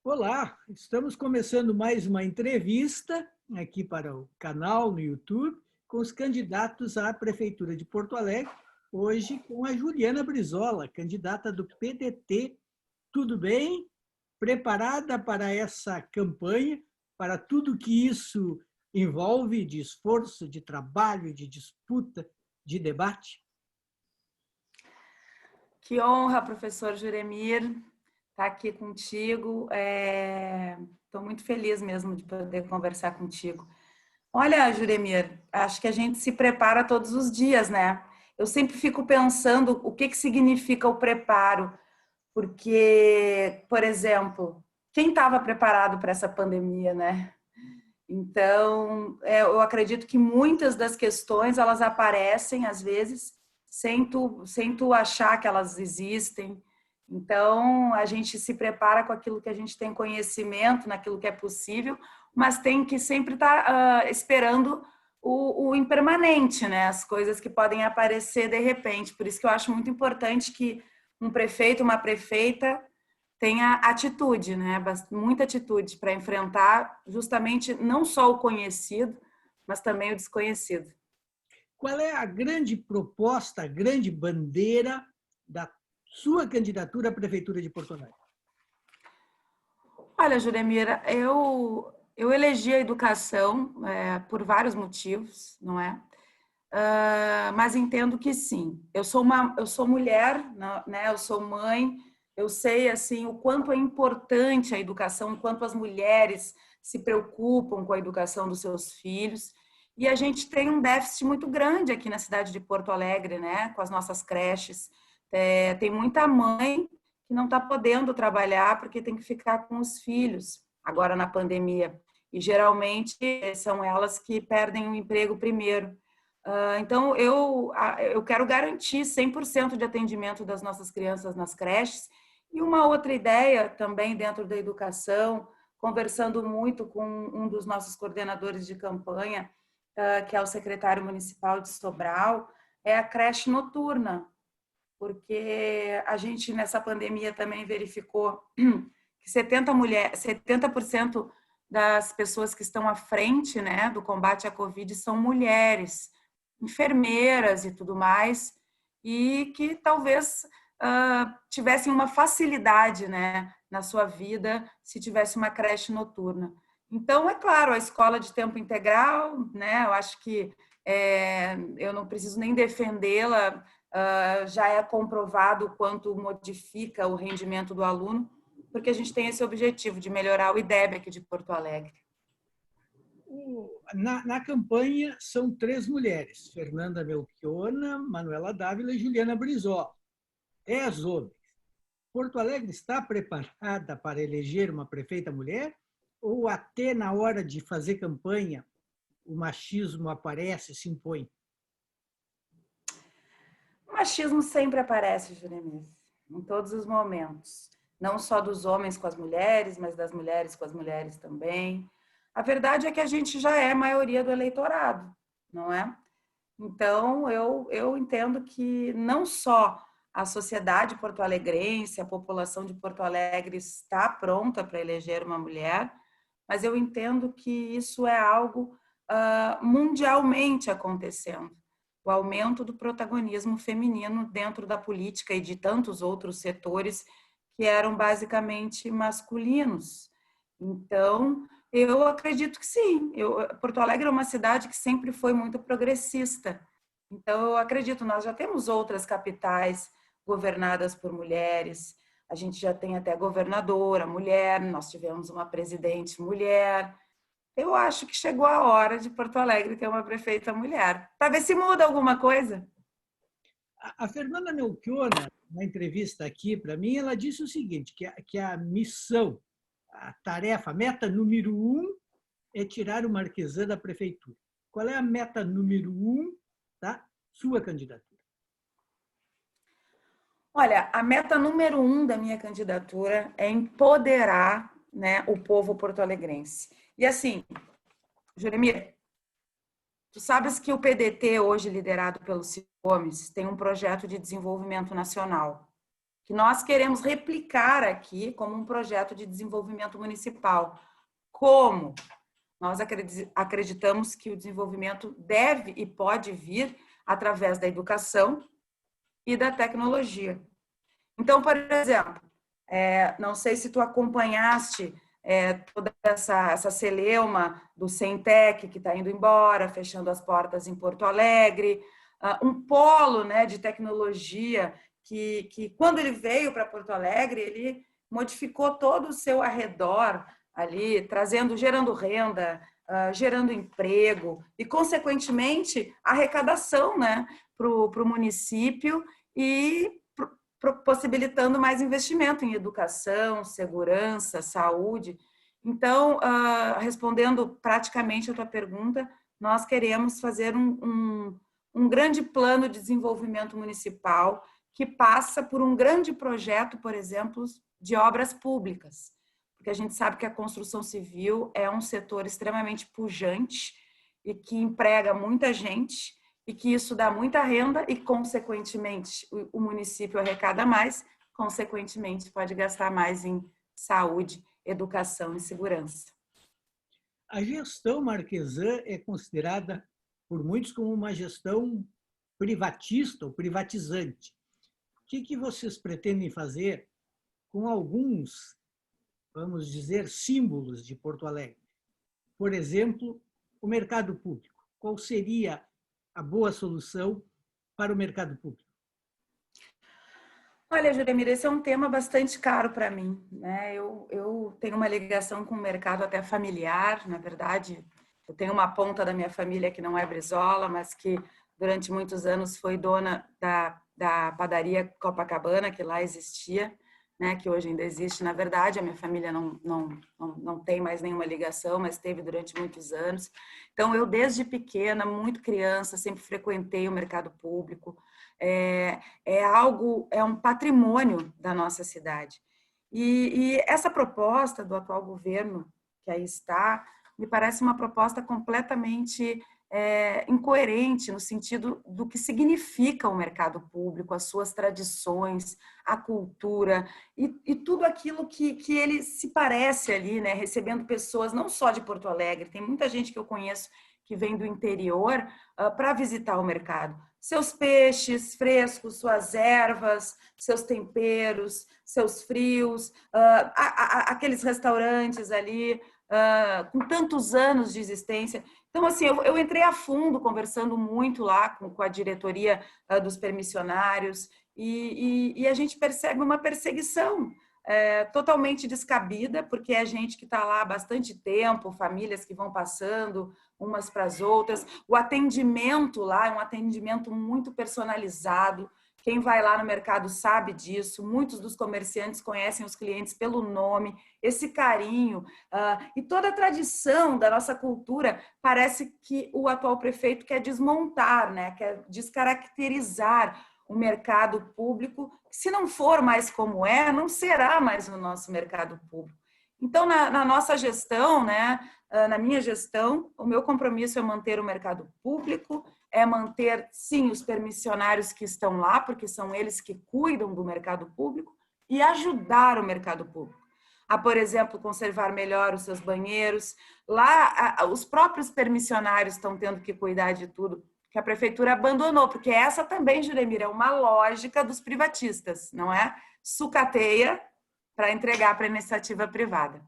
Olá, estamos começando mais uma entrevista aqui para o canal no YouTube com os candidatos à Prefeitura de Porto Alegre, hoje com a Juliana Brizola, candidata do PDT. Tudo bem? Preparada para essa campanha, para tudo que isso envolve de esforço, de trabalho, de disputa, de debate? Que honra, professor Juremir, estar aqui contigo. Estou muito feliz mesmo de poder conversar contigo. Olha, Juremir, acho que a gente se prepara todos os dias, né? Eu sempre fico pensando o que significa o preparo, porque, por exemplo, quem estava preparado para essa pandemia, né? Então, eu acredito que muitas das questões elas aparecem às vezes sem tu achar que elas existem. Então, a gente se prepara com aquilo que a gente tem conhecimento, naquilo que é possível, mas tem que sempre estar esperando o impermanente, né? As coisas que podem aparecer de repente. Por isso que eu acho muito importante que um prefeito, uma prefeita tenha atitude, né? Muita atitude para enfrentar justamente não só o conhecido, mas também o desconhecido. Qual é a grande proposta, a grande bandeira da sua candidatura à Prefeitura de Porto Alegre? Olha, Juremira, eu elegi a educação por vários motivos, não é? Mas entendo que sim. Eu sou mulher, né? Eu sou mãe. Eu sei assim o quanto é importante a educação, o quanto as mulheres se preocupam com a educação dos seus filhos. E a gente tem um déficit muito grande aqui na cidade de Porto Alegre, né? Com as nossas creches. Tem muita mãe que não está podendo trabalhar porque tem que ficar com os filhos agora na pandemia. E geralmente são elas que perdem o emprego primeiro. Então, eu quero garantir 100% de atendimento das nossas crianças nas creches. E uma outra ideia também dentro da educação, conversando muito com um dos nossos coordenadores de campanha, que é o secretário municipal de Sobral, é a creche noturna, porque a gente nessa pandemia também verificou que 70% das pessoas que estão à frente, né, do combate à Covid são mulheres, enfermeiras e tudo mais, e que talvez tivessem uma facilidade, né, na sua vida se tivesse uma creche noturna. Então, é claro, a escola de tempo integral, né, eu acho que eu não preciso nem defendê-la, já é comprovado o quanto modifica o rendimento do aluno, porque a gente tem esse objetivo de melhorar o IDEB aqui de Porto Alegre. Na campanha são 3 mulheres, Fernanda Melchiona, Manuela Dávila e Juliana Brizola. 10 homens. Porto Alegre está preparada para eleger uma prefeita mulher? Ou até na hora de fazer campanha o machismo aparece, se impõe? O machismo sempre aparece, Jeremias, em todos os momentos. Não só dos homens com as mulheres, mas das mulheres com as mulheres também. A verdade é que a gente já é a maioria do eleitorado, não é? Então, eu entendo que não só a sociedade porto-alegrense, a população de Porto Alegre está pronta para eleger uma mulher, mas eu entendo que isso é algo mundialmente acontecendo. O aumento do protagonismo feminino dentro da política e de tantos outros setores que eram basicamente masculinos. Então, eu acredito que sim. Porto Alegre é uma cidade que sempre foi muito progressista. Então, eu acredito, nós já temos outras capitais governadas por mulheres, a gente já tem até governadora mulher, nós tivemos uma presidente mulher. Eu acho que chegou a hora de Porto Alegre ter uma prefeita mulher. Para ver se muda alguma coisa. A Fernanda Melchiona, na entrevista aqui para mim, ela disse o seguinte, que a missão, a tarefa, a meta número 1 é tirar o Marquesan da prefeitura. Qual é a meta número 1 da sua candidatura? Olha, a meta número 1 da minha candidatura é empoderar, né, o povo porto-alegrense. E assim, Juremir, tu sabes que o PDT, hoje liderado pelo Ciro Gomes, tem um projeto de desenvolvimento nacional. que nós queremos replicar aqui como um projeto de desenvolvimento municipal. Como? Nós acreditamos que o desenvolvimento deve e pode vir através da educação e da tecnologia. Então, por exemplo, não sei se tu acompanhaste toda essa celeuma do Centec, que está indo embora, fechando as portas em Porto Alegre, um polo, né, de tecnologia que quando ele veio para Porto Alegre, ele modificou todo o seu arredor ali, gerando renda, gerando emprego e, consequentemente, arrecadação, né, para o município e possibilitando mais investimento em educação, segurança, saúde. Então, respondendo praticamente a tua pergunta, nós queremos fazer um grande plano de desenvolvimento municipal que passa por um grande projeto, por exemplo, de obras públicas, porque a gente sabe que a construção civil é um setor extremamente pujante e que emprega muita gente, e que isso dá muita renda e, consequentemente, o município arrecada mais, consequentemente, pode gastar mais em saúde, educação e segurança. A gestão marquesã é considerada por muitos como uma gestão privatista ou privatizante. O que vocês pretendem fazer com alguns, vamos dizer, símbolos de Porto Alegre? Por exemplo, o mercado público. Qual seria a boa solução para o mercado público? Olha, Juremir, esse é um tema bastante caro para mim, né? Eu tenho uma ligação com o mercado até familiar, na verdade. Eu tenho uma ponta da minha família que não é Brizola, mas que durante muitos anos foi dona da padaria Copacabana, que lá existia, né? Que hoje ainda existe. Na verdade, a minha família não tem mais nenhuma ligação, mas teve durante muitos anos. Então, eu desde pequena, muito criança, sempre frequentei o mercado público. É um patrimônio da nossa cidade. E essa proposta do atual governo, que aí está, me parece uma proposta completamente incoerente no sentido do que significa o mercado público, as suas tradições, a cultura e tudo aquilo que ele se parece ali, né? Recebendo pessoas não só de Porto Alegre, tem muita gente que eu conheço que vem do interior para visitar o mercado. Seus peixes frescos, suas ervas, seus temperos, seus frios, aqueles restaurantes ali com tantos anos de existência. Então, assim, eu entrei a fundo conversando muito lá com a diretoria dos permissionários e a gente percebe uma perseguição totalmente descabida, porque é gente que está lá há bastante tempo, famílias que vão passando umas para as outras. O atendimento lá é um atendimento muito personalizado. Quem vai lá no mercado sabe disso. Muitos dos comerciantes conhecem os clientes pelo nome. Esse carinho e toda a tradição da nossa cultura, parece que o atual prefeito quer desmontar, né? Quer descaracterizar o mercado público. Se não for mais como não será mais o nosso mercado público. Então, na nossa gestão, né, na minha gestão, o meu compromisso é manter o mercado público, é manter, sim, os permissionários que estão lá, porque são eles que cuidam do mercado público, e ajudar o mercado público a, por exemplo, conservar melhor os seus banheiros. Lá, os próprios permissionários estão tendo que cuidar de tudo, que a prefeitura abandonou, porque essa também, Juremir, é uma lógica dos privatistas, não é? Sucateia para entregar para a iniciativa privada.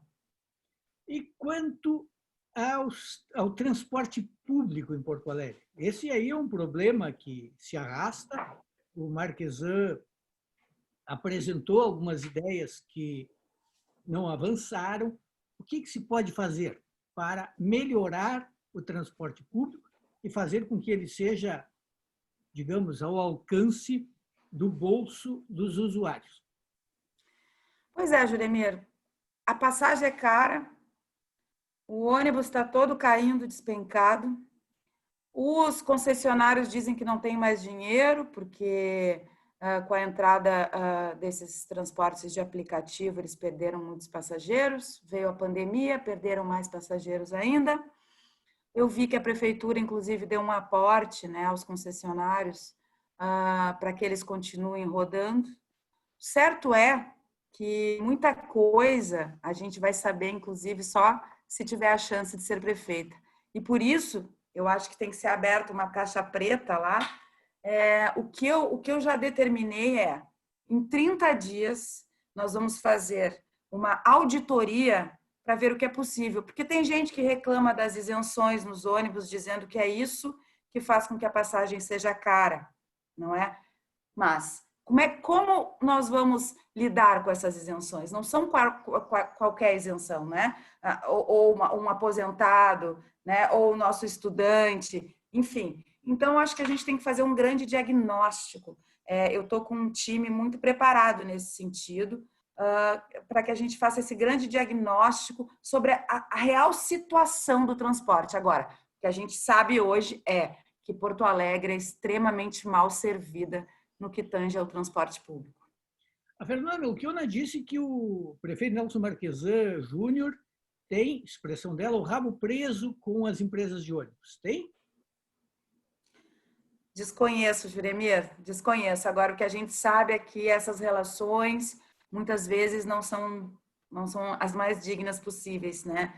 E quanto ao transporte público em Porto Alegre? Esse aí é um problema que se arrasta. O Marquesan apresentou algumas ideias que não avançaram. O que se pode fazer para melhorar o transporte público e fazer com que ele seja, digamos, ao alcance do bolso dos usuários? Pois é, Juremir, a passagem é cara, o ônibus está todo caindo, despencado, os concessionários dizem que não tem mais dinheiro, porque com a entrada desses transportes de aplicativo, eles perderam muitos passageiros, veio a pandemia, perderam mais passageiros ainda. Eu vi que a prefeitura, inclusive, deu um aporte, né, aos concessionários para que eles continuem rodando. Certo é que muita coisa a gente vai saber, inclusive, só se tiver a chance de ser prefeita. E por isso, eu acho que tem que ser aberta uma caixa preta lá. O que eu já determinei é, em 30 dias, nós vamos fazer uma auditoria para ver o que é possível. Porque tem gente que reclama das isenções nos ônibus, dizendo que é isso que faz com que a passagem seja cara, não é? Mas como nós vamos lidar com essas isenções? Não são qualquer isenção, né? Ou um aposentado, né? Ou o nosso estudante, enfim. Então, acho que a gente tem que fazer um grande diagnóstico. Eu estou com um time muito preparado nesse sentido, para que a gente faça esse grande diagnóstico sobre a real situação do transporte. Agora, o que a gente sabe hoje é que Porto Alegre é extremamente mal servida no que tange ao transporte público. A Fernanda Melchiona disse que o prefeito Nelson Marquesan Júnior tem, expressão dela, o rabo preso com as empresas de ônibus. Tem? Desconheço, Juremir, desconheço. Agora, o que a gente sabe é que essas relações, muitas vezes, não são as mais dignas possíveis, né?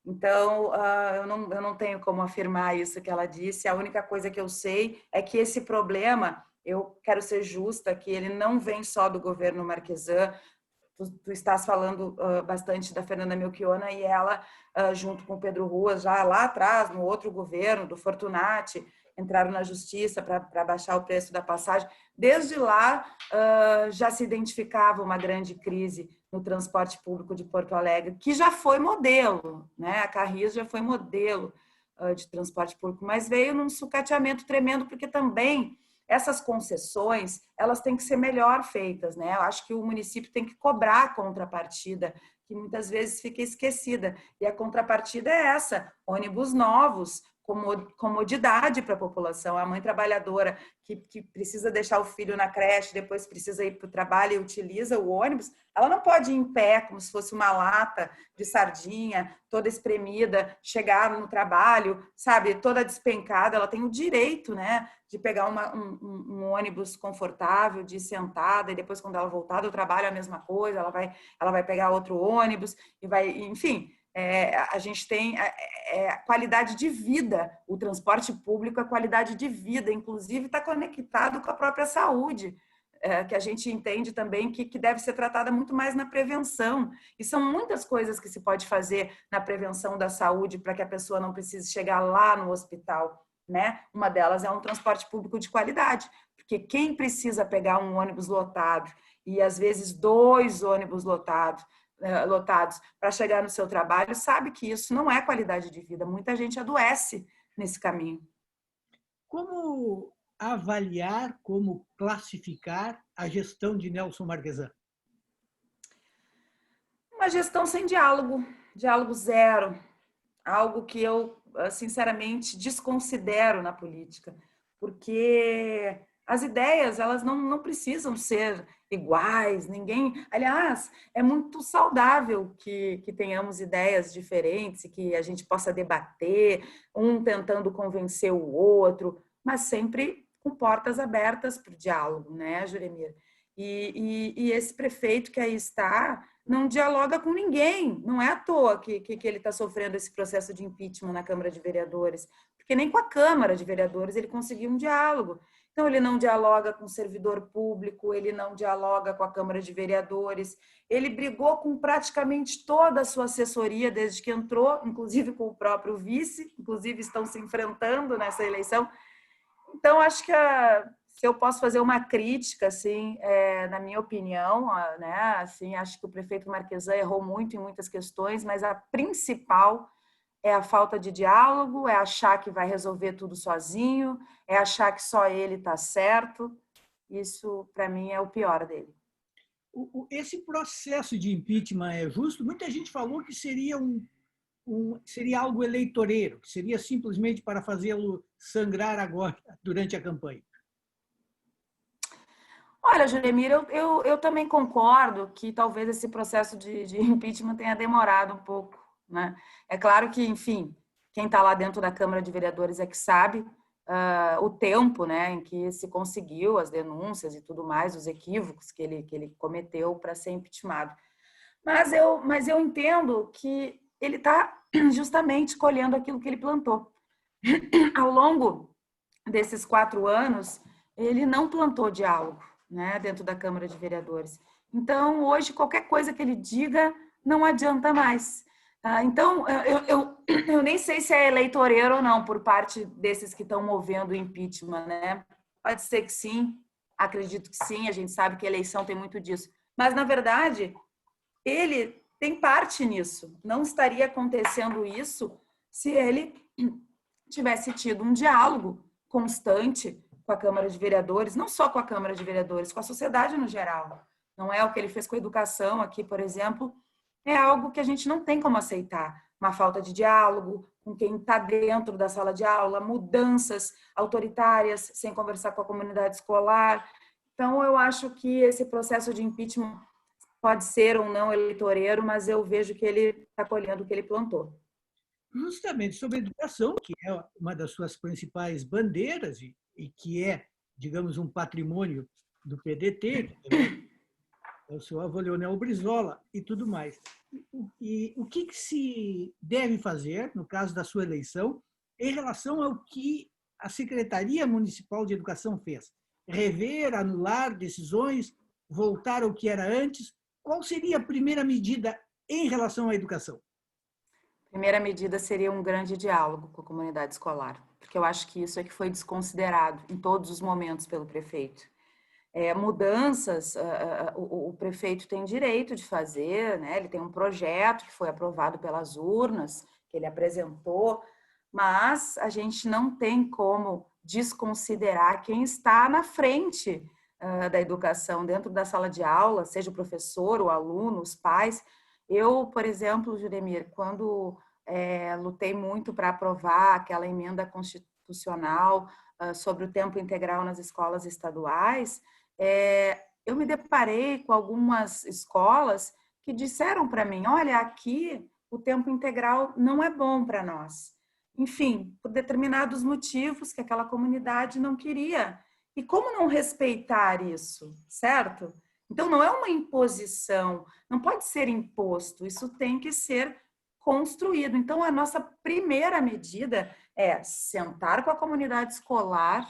Então, eu não tenho como afirmar isso que ela disse. A única coisa que eu sei é que esse problema, eu quero ser justa, que ele não vem só do governo Marquesan. Tu estás falando bastante da Fernanda Melchiona e ela, junto com o Pedro Ruas, já lá atrás, no outro governo, do Fortunati, entraram na justiça para baixar o preço da passagem. Desde lá, já se identificava uma grande crise no transporte público de Porto Alegre, que já foi modelo, né? A Carris já foi modelo de transporte público, mas veio num sucateamento tremendo, porque também essas concessões, elas têm que ser melhor feitas, né? Eu acho que o município tem que cobrar a contrapartida, que muitas vezes fica esquecida. E a contrapartida é essa: ônibus novos, comodidade para a população. A mãe trabalhadora que precisa deixar o filho na creche, depois precisa ir para o trabalho e utiliza o ônibus, ela não pode ir em pé, como se fosse uma lata de sardinha, toda espremida, chegar no trabalho, sabe, toda despencada. Ela tem o direito, né, de pegar um ônibus confortável, de ir sentada, e depois, quando ela voltar do trabalho, a mesma coisa, ela vai pegar outro ônibus, e vai, enfim. A gente tem qualidade de vida, o transporte público é qualidade de vida, inclusive está conectado com a própria saúde, que a gente entende também que deve ser tratada muito mais na prevenção. E são muitas coisas que se pode fazer na prevenção da saúde para que a pessoa não precise chegar lá no hospital, né? Uma delas é um transporte público de qualidade, porque quem precisa pegar um ônibus lotado e às vezes 2 ônibus lotados para chegar no seu trabalho, sabe que isso não é qualidade de vida. Muita gente adoece nesse caminho. Como avaliar, como classificar a gestão de Nelson Marquesan? Uma gestão sem diálogo, diálogo zero, algo que eu, sinceramente, desconsidero na política, porque as ideias, elas não precisam ser iguais, ninguém... Aliás, é muito saudável que tenhamos ideias diferentes e que a gente possa debater, um tentando convencer o outro, mas sempre com portas abertas para o diálogo, né, Juremir? E esse prefeito que aí está não dialoga com ninguém. Não é à toa que ele está sofrendo esse processo de impeachment na Câmara de Vereadores, porque nem com a Câmara de Vereadores ele conseguiu um diálogo. Então, ele não dialoga com o servidor público, ele não dialoga com a Câmara de Vereadores, ele brigou com praticamente toda a sua assessoria desde que entrou, inclusive com o próprio vice, inclusive estão se enfrentando nessa eleição. Então, acho que se eu posso fazer uma crítica, assim, na minha opinião, né, assim, acho que o prefeito Marquesan errou muito em muitas questões, mas a principal é a falta de diálogo, é achar que vai resolver tudo sozinho, é achar que só ele está certo. Isso, para mim, é o pior dele. Esse processo de impeachment é justo? Muita gente falou que seria seria algo eleitoreiro, que seria simplesmente para fazê-lo sangrar agora, durante a campanha. Olha, Juremir, eu também concordo que talvez esse processo de impeachment tenha demorado um pouco, né? É claro que, enfim, quem está lá dentro da Câmara de Vereadores é que sabe, o tempo, né, em que se conseguiu as denúncias e tudo mais, os equívocos que ele cometeu para ser impeachmentado. Mas eu entendo que ele está justamente colhendo aquilo que ele plantou. Ao longo desses 4 anos, ele não plantou diálogo, né, dentro da Câmara de Vereadores. Então, hoje, qualquer coisa que ele diga não adianta mais. Então, eu nem sei se é eleitoreiro ou não por parte desses que estão movendo o impeachment, né? Pode ser que sim, acredito que sim, a gente sabe que a eleição tem muito disso. Mas, na verdade, ele tem parte nisso. Não estaria acontecendo isso se ele tivesse tido um diálogo constante com a Câmara de Vereadores, não só com a Câmara de Vereadores, com a sociedade no geral. Não é o que ele fez com a educação aqui, por exemplo, é algo que a gente não tem como aceitar. Uma falta de diálogo com quem está dentro da sala de aula, mudanças autoritárias sem conversar com a comunidade escolar. Então, eu acho que esse processo de impeachment pode ser ou não eleitoreiro, mas eu vejo que ele está colhendo o que ele plantou. Justamente sobre a educação, que é uma das suas principais bandeiras e que é, digamos, um patrimônio do PDT, que também é o seu avô Leonel Brizola e tudo mais. E o que se deve fazer, no caso da sua eleição, em relação ao que a Secretaria Municipal de Educação fez? Rever, anular decisões, voltar ao que era antes? Qual seria a primeira medida em relação à educação? Primeira medida seria um grande diálogo com a comunidade escolar, porque eu acho que isso é que foi desconsiderado em todos os momentos pelo prefeito. Mudanças, o prefeito tem direito de fazer, né? Ele tem um projeto que foi aprovado pelas urnas, que ele apresentou, mas a gente não tem como desconsiderar quem está na frente da educação, dentro da sala de aula, seja o professor, o aluno, os pais. Eu, por exemplo, Juremir, quando lutei muito para aprovar aquela emenda constitucional sobre o tempo integral nas escolas estaduais, eu me deparei com algumas escolas que disseram para mim, olha, aqui o tempo integral não é bom para nós. Enfim, por determinados motivos que aquela comunidade não queria. E como não respeitar isso, certo? Então, não é uma imposição, não pode ser imposto, isso tem que ser construído. Então, a nossa primeira medida é sentar com a comunidade escolar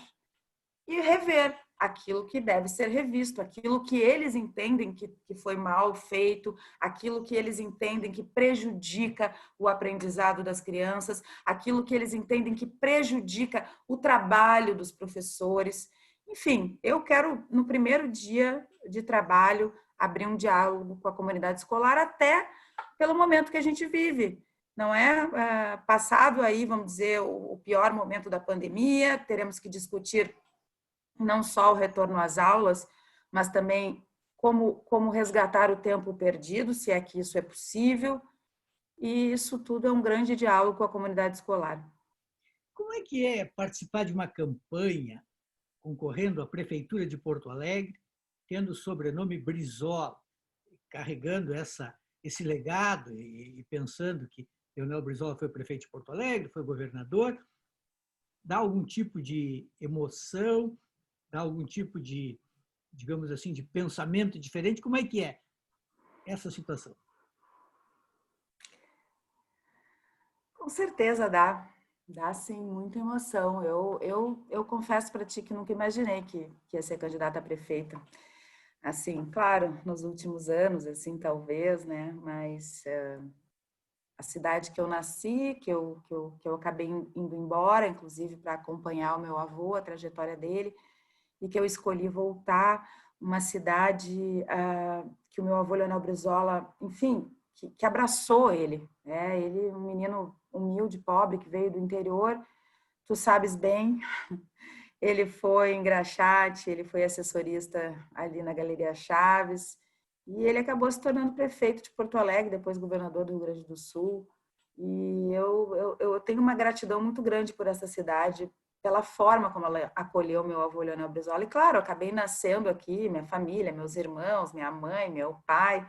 e rever aquilo que deve ser revisto, aquilo que eles entendem que foi mal feito, aquilo que eles entendem que prejudica o aprendizado das crianças, aquilo que eles entendem que prejudica o trabalho dos professores. Enfim, eu quero, no primeiro dia de trabalho, abrir um diálogo com a comunidade escolar, até pelo momento que a gente vive. Não é passado aí, vamos dizer, o pior momento da pandemia, teremos que discutir não só o retorno às aulas, mas também como resgatar o tempo perdido, se é que isso é possível. E isso tudo é um grande diálogo com a comunidade escolar. Como é que é participar de uma campanha concorrendo à Prefeitura de Porto Alegre, tendo o sobrenome Brizola, carregando esse legado e pensando que Leonel Brizola foi prefeito de Porto Alegre, foi governador? Dá algum tipo de emoção, dá algum tipo de, digamos assim, de pensamento diferente? Como é que é essa situação? Com certeza dá sim, muita emoção. Eu confesso para ti que nunca imaginei que ia ser candidata a prefeita. Assim, claro, nos últimos anos, assim, talvez, né? Mas a cidade que eu nasci, que eu acabei indo embora, inclusive para acompanhar o meu avô, a trajetória dele, e que eu escolhi voltar, uma cidade que o meu avô Leonel Brizola, enfim, que abraçou ele, né? Ele, um menino humilde, pobre, que veio do interior, tu sabes bem, ele foi engraxate, ele foi assessorista ali na Galeria Chaves, e ele acabou se tornando prefeito de Porto Alegre, depois governador do Rio Grande do Sul. E eu tenho uma gratidão muito grande por essa cidade, pela forma como ela acolheu meu avô Leonel Brizola. E claro, eu acabei nascendo aqui, minha família, meus irmãos, minha mãe, meu pai.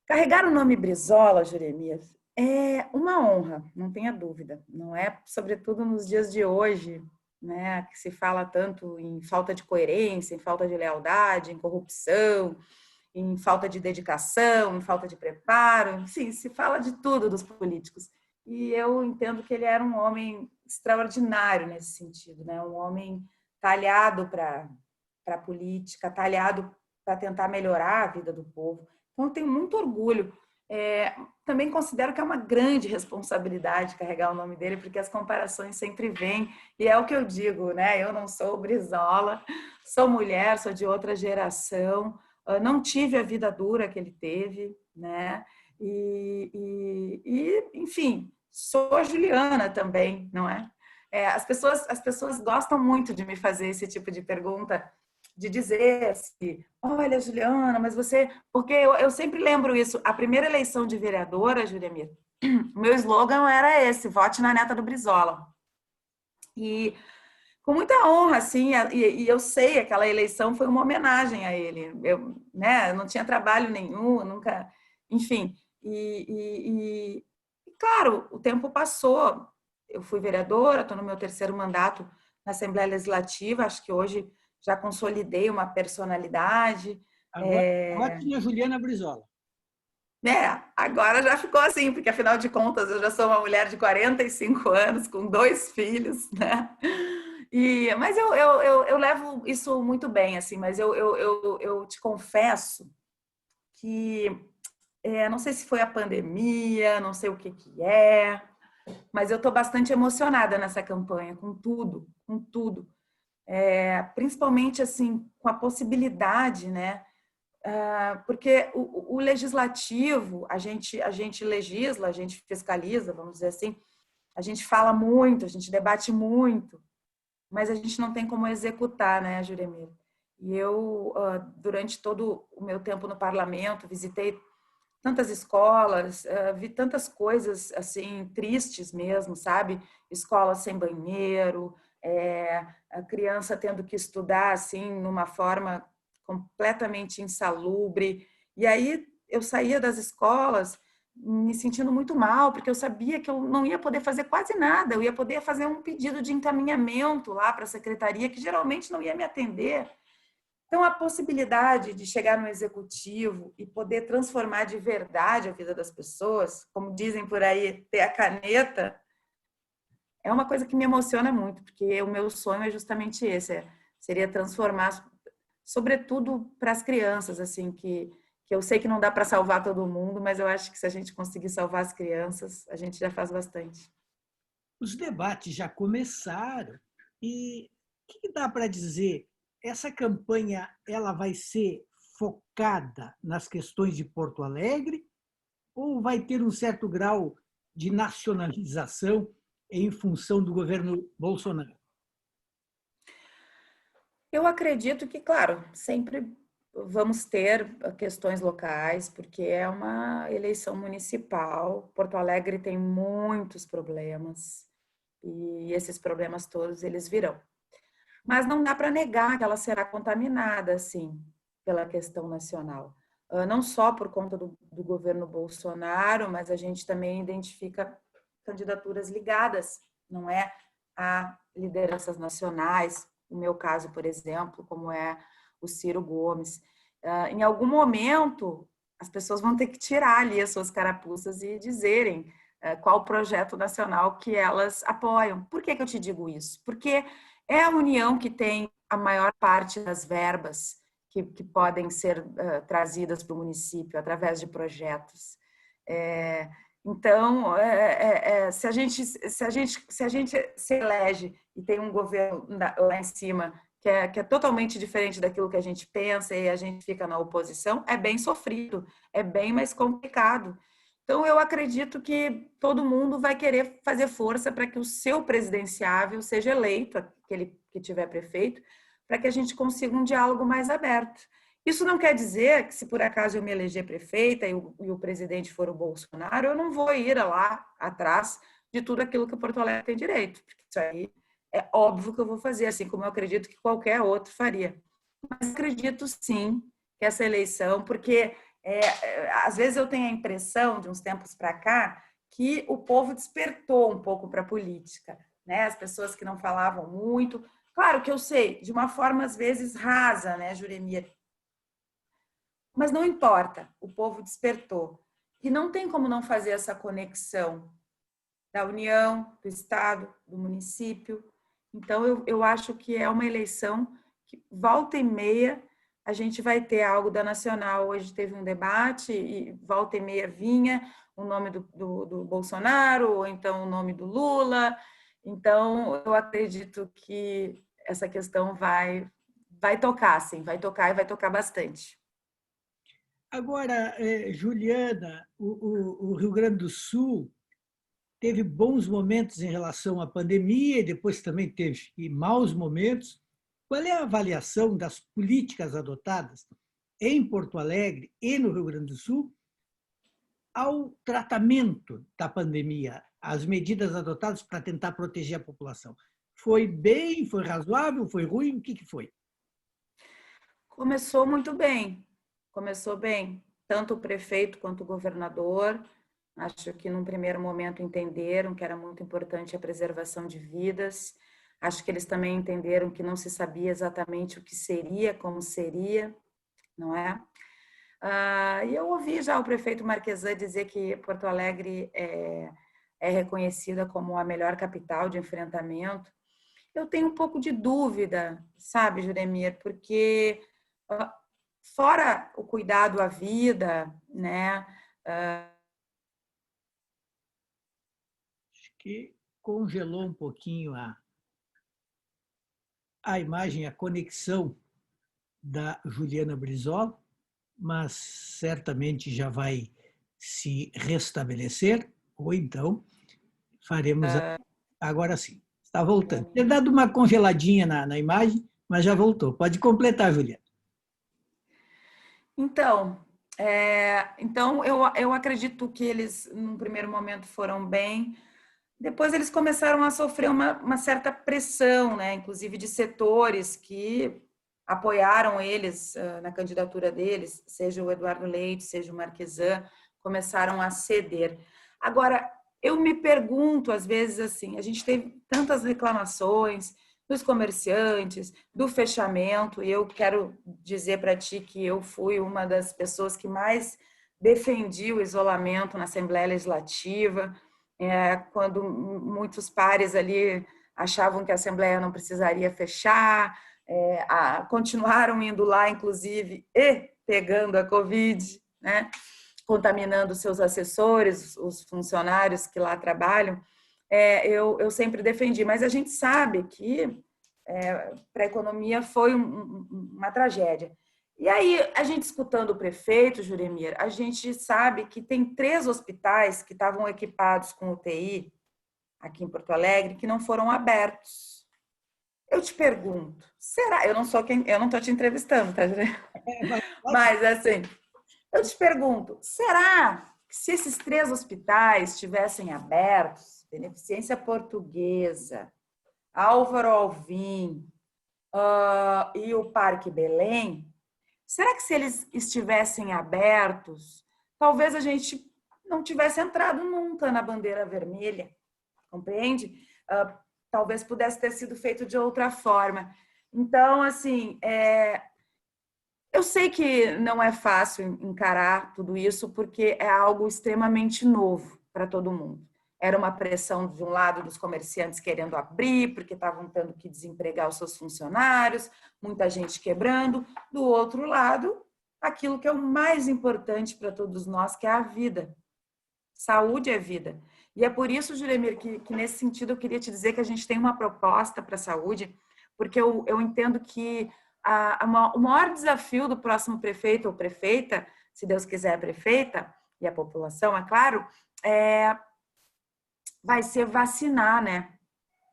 Carregar o nome Brizola, Jeremias, é uma honra, não tenha dúvida. Não é, sobretudo nos dias de hoje, né, que se fala tanto em falta de coerência, em falta de lealdade, em corrupção, em falta de dedicação, em falta de preparo, enfim, se fala de tudo dos políticos. E eu entendo que ele era um homem extraordinário nesse sentido, né? Um homem talhado para a política, talhado para tentar melhorar a vida do povo. Então, eu tenho muito orgulho. Também considero que é uma grande responsabilidade carregar o nome dele, porque as comparações sempre vêm, e é o que eu digo, né? Eu não sou Brizola, sou mulher, sou de outra geração, não tive a vida dura que ele teve, né? Enfim, sou a Juliana também, não é? As pessoas gostam muito de me fazer esse tipo de pergunta, de dizer assim, olha, Juliana, mas você... Porque eu sempre lembro isso, a primeira eleição de vereadora, Juliamir, o meu slogan era esse, vote na neta do Brizola. E com muita honra, assim, e eu sei que aquela eleição foi uma homenagem a ele. Eu não tinha trabalho nenhum, nunca, enfim. Claro, o tempo passou. Eu fui vereadora, estou no meu 3º mandato na Assembleia Legislativa. Acho que hoje já consolidei uma personalidade. Agora tinha a Juliana Brizola. Agora já ficou assim, porque afinal de contas eu já sou uma mulher de 45 anos, com 2 filhos, né? Mas eu levo isso muito bem, assim, mas eu te confesso que não sei se foi a pandemia, não sei o que é, mas eu estou bastante emocionada nessa campanha, com tudo, com tudo. Principalmente assim, com a possibilidade, né? Porque o legislativo, a gente legisla, a gente fiscaliza, vamos dizer assim, a gente fala muito, a gente debate muito, mas a gente não tem como executar, né, Juremir? E eu, durante todo o meu tempo no parlamento, visitei tantas escolas, vi tantas coisas assim tristes mesmo, sabe? Escolas sem banheiro, a criança tendo que estudar assim numa forma completamente insalubre. E aí eu saía das escolas me sentindo muito mal, porque eu sabia que eu não ia poder fazer quase nada, eu ia poder fazer um pedido de encaminhamento lá para a secretaria, que geralmente não ia me atender. Então, a possibilidade de chegar no executivo e poder transformar de verdade a vida das pessoas, como dizem por aí, ter a caneta, é uma coisa que me emociona muito, porque o meu sonho é justamente esse, seria transformar, sobretudo para as crianças, assim, que eu sei que não dá para salvar todo mundo, mas eu acho que se a gente conseguir salvar as crianças, a gente já faz bastante. Os debates já começaram e o que dá para dizer? Essa campanha ela vai ser focada nas questões de Porto Alegre ou vai ter um certo grau de nacionalização em função do governo Bolsonaro? Eu acredito que, claro, sempre vamos ter questões locais, porque é uma eleição municipal. Porto Alegre tem muitos problemas e esses problemas todos eles virão. Mas não dá para negar que ela será contaminada, sim, pela questão nacional. Não só por conta do governo Bolsonaro, mas a gente também identifica candidaturas ligadas, não é, a lideranças nacionais, no meu caso, por exemplo, como é o Ciro Gomes. Em algum momento, as pessoas vão ter que tirar ali as suas carapuças e dizerem qual projeto nacional que elas apoiam. Por que eu te digo isso? Porque é a União que tem a maior parte das verbas que podem ser trazidas para o município através de projetos. Então, se a gente se elege e tem um governo lá em cima que é totalmente diferente daquilo que a gente pensa e a gente fica na oposição, é bem sofrido, é bem mais complicado. Então, eu acredito que todo mundo vai querer fazer força para que o seu presidenciável seja eleito, aquele que tiver prefeito, para que a gente consiga um diálogo mais aberto. Isso não quer dizer que, se por acaso eu me eleger prefeita e o presidente for o Bolsonaro, eu não vou ir lá atrás de tudo aquilo que o Porto Alegre tem direito, porque isso aí é óbvio que eu vou fazer, assim como eu acredito que qualquer outro faria. Mas acredito sim que essa eleição, porque às vezes eu tenho a impressão, de uns tempos para cá, que o povo despertou um pouco para a política. né? As pessoas que não falavam muito. Claro que eu sei, de uma forma às vezes rasa, né, Juremir? Mas não importa, o povo despertou. E não tem como não fazer essa conexão da União, do Estado, do município. Então, eu acho que é uma eleição que, volta e meia, a gente vai ter algo da Nacional. Hoje teve um debate e volta e meia vinha o nome do Bolsonaro, ou então o nome do Lula. Então, eu acredito que essa questão vai tocar, sim, vai tocar e vai tocar bastante. Agora, Juliana, o Rio Grande do Sul teve bons momentos em relação à pandemia e depois também teve maus momentos. Qual é a avaliação das políticas adotadas em Porto Alegre e no Rio Grande do Sul ao tratamento da pandemia, as medidas adotadas para tentar proteger a população? Foi bem? Foi razoável? Foi ruim? O que foi? Começou muito bem, começou bem. Tanto o prefeito quanto o governador, acho que num primeiro momento entenderam que era muito importante a preservação de vidas. Acho que eles também entenderam que não se sabia exatamente o que seria, como seria, não é? E eu ouvi já o prefeito Marquesan dizer que Porto Alegre é reconhecida como a melhor capital de enfrentamento. Eu tenho um pouco de dúvida, sabe, Juremir, porque fora o cuidado à vida, né? Acho que congelou um pouquinho a imagem, a conexão da Juliana Brizola, mas certamente já vai se restabelecer, ou então faremos agora sim. Está voltando. Ter dado uma congeladinha na imagem, mas já voltou. Pode completar, Juliana. Então eu acredito que eles, num primeiro momento, foram bem. Depois eles começaram a sofrer uma certa pressão, né? Inclusive de setores que apoiaram eles na candidatura deles, seja o Eduardo Leite, seja o Marquesan, começaram a ceder. Agora, eu me pergunto, às vezes, assim, a gente teve tantas reclamações dos comerciantes, do fechamento, e eu quero dizer para ti que eu fui uma das pessoas que mais defendi o isolamento na Assembleia Legislativa, quando muitos pares ali achavam que a Assembleia não precisaria fechar, continuaram indo lá, inclusive, e pegando a Covid, né? Contaminando seus assessores, os funcionários que lá trabalham. Eu sempre defendi, mas a gente sabe que para a economia foi uma tragédia. E aí, a gente escutando o prefeito, Juremir, a gente sabe que tem 3 hospitais que estavam equipados com UTI aqui em Porto Alegre que não foram abertos. Eu te pergunto, será? Eu não estou te entrevistando, tá, Juremir? Mas, assim, eu te pergunto, será que se esses 3 hospitais estivessem abertos, Beneficência Portuguesa, Álvaro Alvim e o Parque Belém, será que se eles estivessem abertos, talvez a gente não tivesse entrado nunca na bandeira vermelha, compreende? Talvez pudesse ter sido feito de outra forma. Então, assim, eu sei que não é fácil encarar tudo isso, porque é algo extremamente novo para todo mundo. Era uma pressão de um lado dos comerciantes querendo abrir, porque estavam tendo que desempregar os seus funcionários, muita gente quebrando. Do outro lado, aquilo que é o mais importante para todos nós, que é a vida. Saúde é vida. E é por isso, Juremir, que nesse sentido eu queria te dizer que a gente tem uma proposta para a saúde, porque eu entendo que o maior desafio do próximo prefeito ou prefeita, se Deus quiser prefeita, e a população, é claro, vai ser vacinar, né?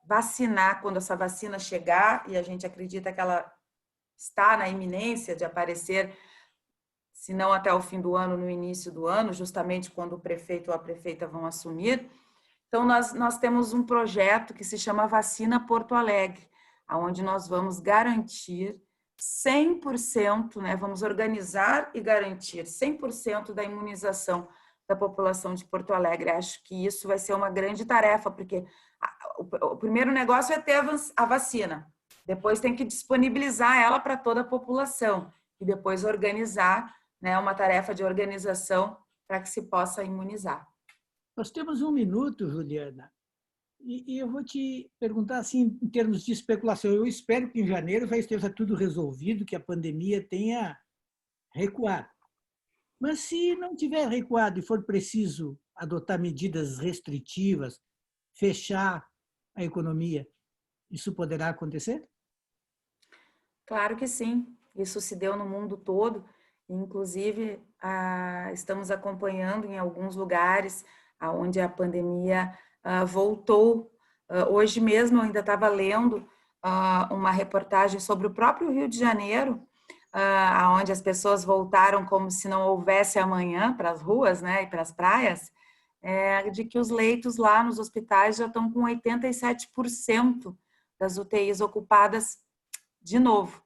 Vacinar quando essa vacina chegar, e a gente acredita que ela está na iminência de aparecer, se não até o fim do ano, no início do ano, justamente quando o prefeito ou a prefeita vão assumir. Então, nós temos um projeto que se chama Vacina Porto Alegre, onde nós vamos garantir 100%, né? Vamos organizar e garantir 100% da imunização da população de Porto Alegre. Acho que isso vai ser uma grande tarefa, porque o primeiro negócio é ter a vacina, depois tem que disponibilizar ela para toda a população e depois organizar, né, uma tarefa de organização para que se possa imunizar. Nós temos um minuto, Juliana, e eu vou te perguntar assim, em termos de especulação. Eu espero que em janeiro já esteja tudo resolvido, que a pandemia tenha recuado. Mas se não tiver recuado e for preciso adotar medidas restritivas, fechar a economia, isso poderá acontecer? Claro que sim, isso se deu no mundo todo, inclusive estamos acompanhando em alguns lugares onde a pandemia voltou. Hoje mesmo eu ainda estava lendo uma reportagem sobre o próprio Rio de Janeiro, onde as pessoas voltaram como se não houvesse amanhã para as ruas, né, e para as praias, de que os leitos lá nos hospitais já estão com 87% das UTIs ocupadas de novo.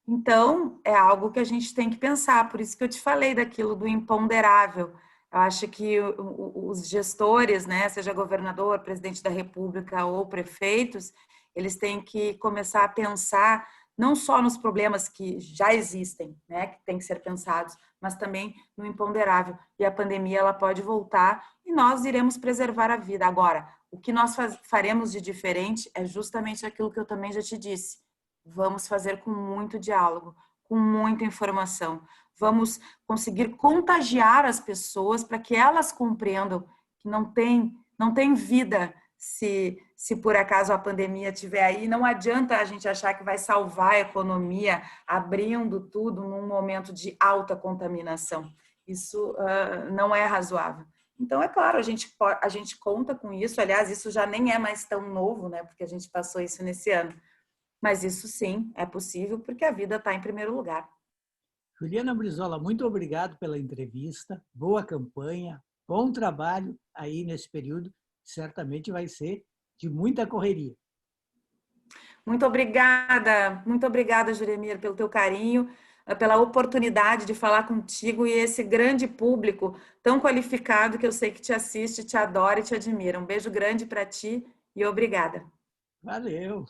Então, é algo que a gente tem que pensar, por isso que eu te falei daquilo do imponderável. Eu acho que os gestores, né, seja governador, presidente da República ou prefeitos, eles têm que começar a pensar não só nos problemas que já existem, né, que têm que ser pensados, mas também no imponderável. E a pandemia ela pode voltar e nós iremos preservar a vida. Agora, o que nós faremos de diferente é justamente aquilo que eu também já te disse. Vamos fazer com muito diálogo, com muita informação. Vamos conseguir contagiar as pessoas para que elas compreendam que não tem vida se por acaso a pandemia estiver aí. Não adianta a gente achar que vai salvar a economia abrindo tudo num momento de alta contaminação. Isso não é razoável. Então, é claro, a gente conta com isso. Aliás, isso já nem é mais tão novo, né? Porque a gente passou isso nesse ano. Mas isso sim é possível porque a vida está em primeiro lugar. Juliana Brizola, muito obrigado pela entrevista, boa campanha, bom trabalho aí nesse período, certamente vai ser de muita correria. Muito obrigada, Juremir, pelo teu carinho, pela oportunidade de falar contigo e esse grande público tão qualificado que eu sei que te assiste, te adora e te admira. Um beijo grande para ti e obrigada. Valeu!